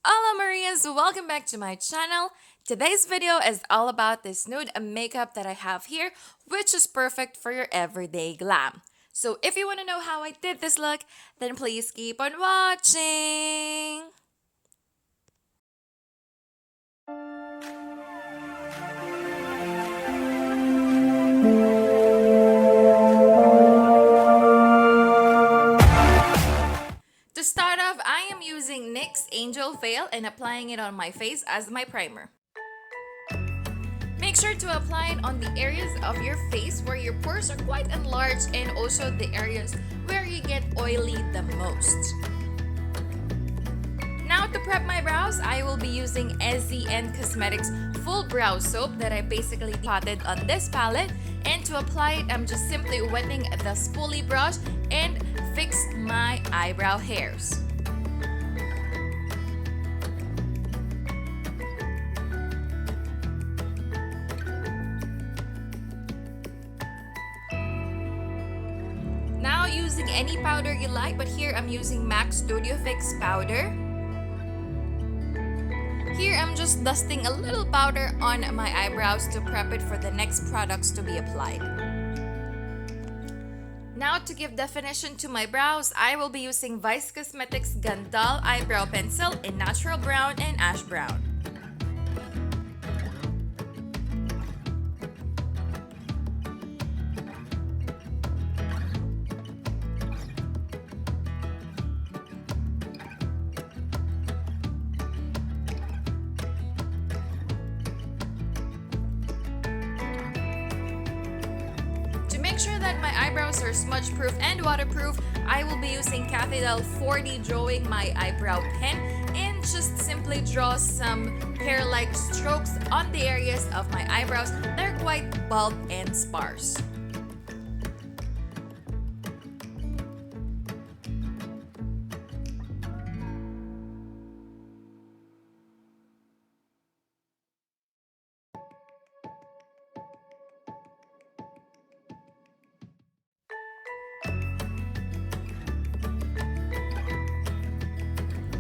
Ola Marias, welcome back to my channel. Today's video is all about this nude makeup that I have here, which is perfect for your everyday glam. So if you want to know how I did this look, then please keep on watching. To start off, I am using NYX Angel Veil and applying it on my face as my primer. Make sure to apply it on the areas of your face where your pores are quite enlarged and also the areas where you get oily the most. Now to prep my brows, I will be using SZNCOSMETICS Full Brow Soap that I basically potted on this palette. And to apply it, I'm just simply wetting the spoolie brush and fix my eyebrow hairs. Now using any powder you like, but here I'm using MAC Studio Fix powder. Here I'm just dusting a little powder on my eyebrows to prep it for the next products to be applied. Now to give definition to my brows, I will be using COSMETICS GANDOLL Eyebrow Pencil in Natural Brown and Ash Brown. Make sure that my eyebrows are smudge proof and waterproof. I will be using Cathy 4D drawing my eyebrow pen and just simply draw some hair-like strokes on the areas of my eyebrows that are quite bald and sparse.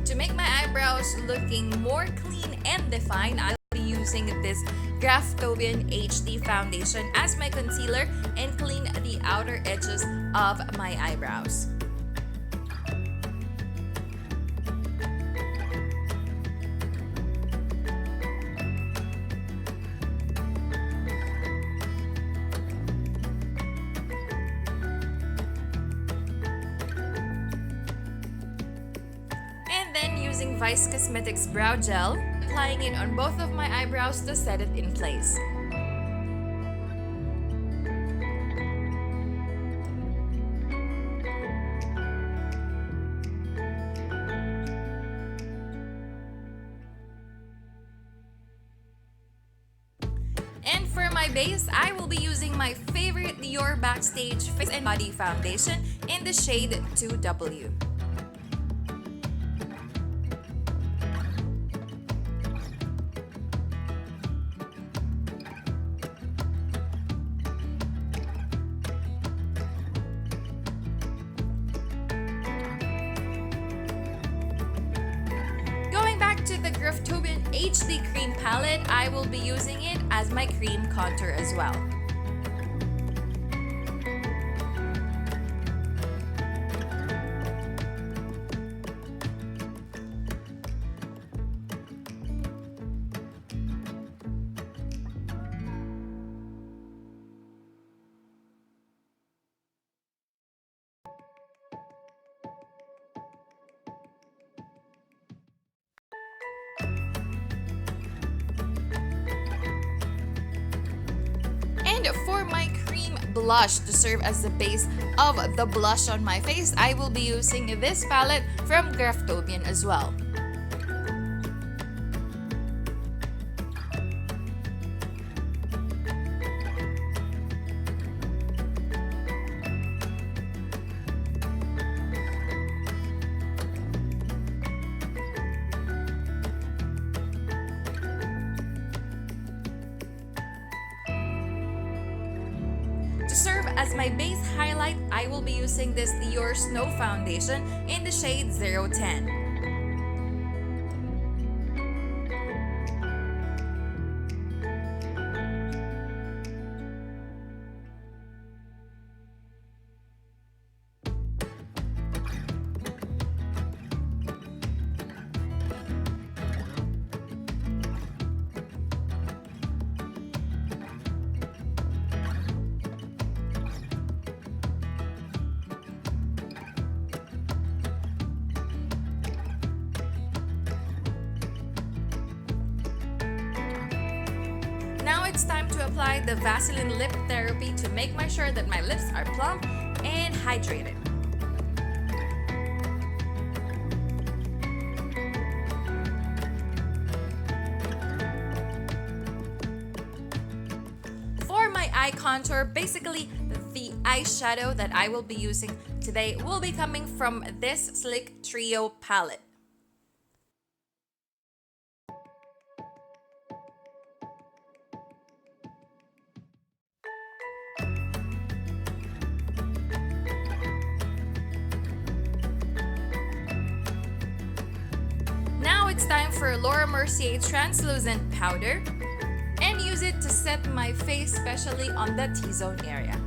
To make my eyebrows looking more clean and defined, I'll be using this Graftobian HD foundation as my concealer and clean the outer edges of my eyebrows. Then using COSMETICS Brow Gel, applying it on both of my eyebrows to set it in place. And for my base, I will be using my favorite Dior Backstage Face and Body Foundation in the shade 2W. To the Graftobian HD Cream Palette, I will be using it as my cream contour as well. And for my cream blush to serve as the base of the blush on my face, I will be using this palette from Graftobian as well. To serve as my base highlight, I will be using this Dior Snow foundation in the shade 010. Now it's time to apply the Vaseline Lip Therapy to make sure that my lips are plump and hydrated. For my eye contour, basically the eyeshadow that I will be using today will be coming from this Sleek Trio palette. Now it's time for Laura Mercier translucent powder, and use it to set my face, especially on the T-zone area.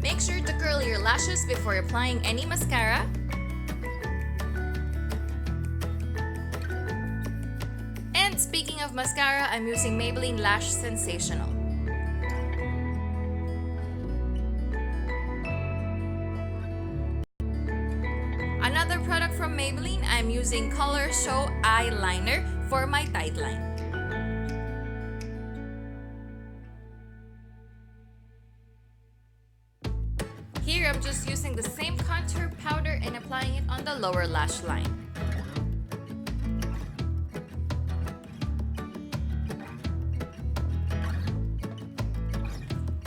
Make sure to curl your lashes before applying any mascara. And speaking of mascara, I'm using Maybelline Lash Sensational. Another product from Maybelline, I'm using Color Show Eyeliner for my tight line. Here, I'm just using the same contour powder and applying it on the lower lash line.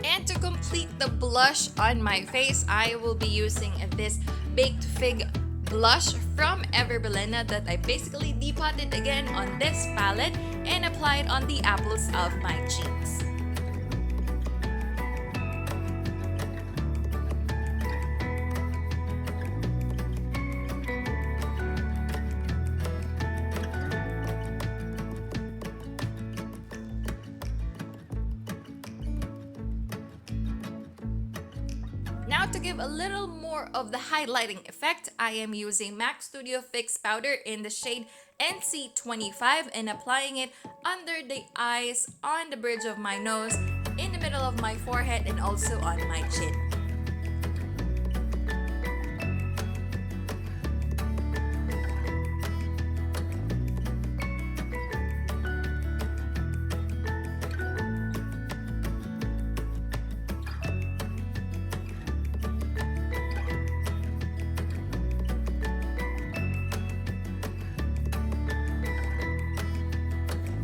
And to complete the blush on my face, I will be using this Baked Fig blush from Bilena that I basically depotted again on this palette and applied on the apples of my cheeks. Now to give a little more of the highlighting effect, I am using MAC Studio Fix powder in the shade NC25 and applying it under the eyes, on the bridge of my nose, in the middle of my forehead, and also on my chin.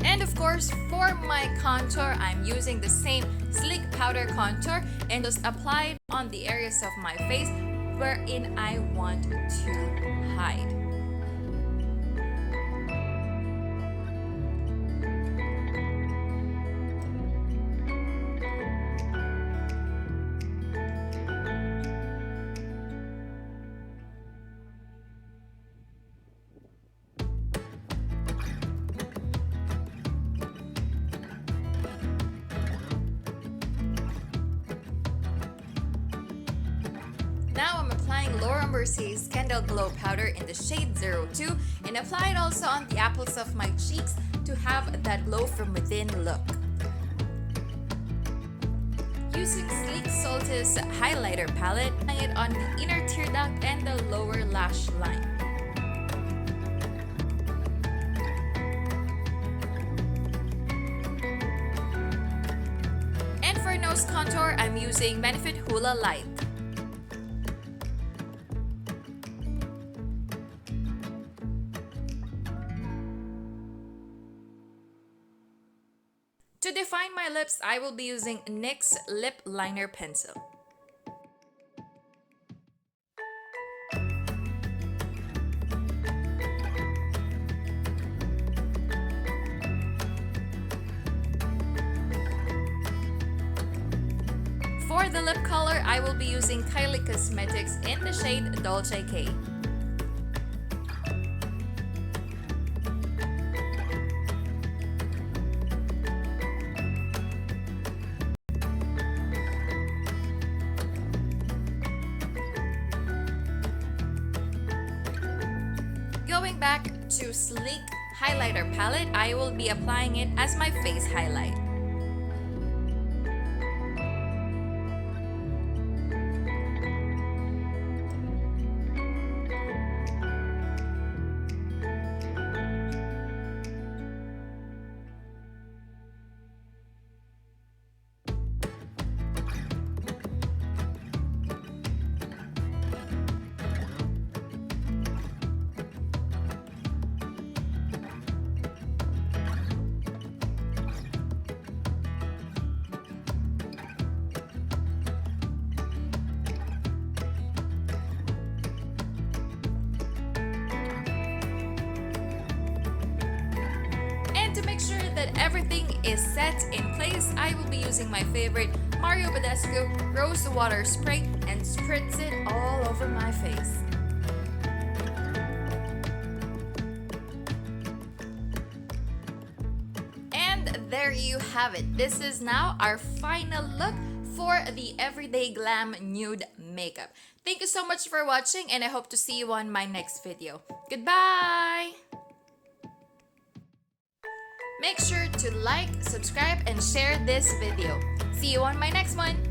And of course, for my contour, I'm using the same Sleek Powder Contour and just apply it on the areas of my face wherein I want to hide. Now I'm applying Laura Mercier's Candle Glow Powder in the shade 02 and apply it also on the apples of my cheeks to have that glow from within look. Using Sleek Solstice Highlighter palette, applying it on the inner tear duct and the lower lash line. And for nose contour, I'm using Benefit Hoola Light. To define my lips, I will be using NYX Lip Liner Pencil. For the lip color, I will be using Kylie Cosmetics in the shade Dolce K. Going back to Sleek Highlighter palette, I will be applying it as my face highlight. that everything is set in place, I will be using my favorite Mario Badescu Rosewater spray and spritz it all over my face. And there you have it. This is now our final look for the Everyday Glam Nude makeup. Thank you so much for watching, and I hope to see you on my next video. Goodbye! Make sure to like, subscribe, and share this video. See you on my next one!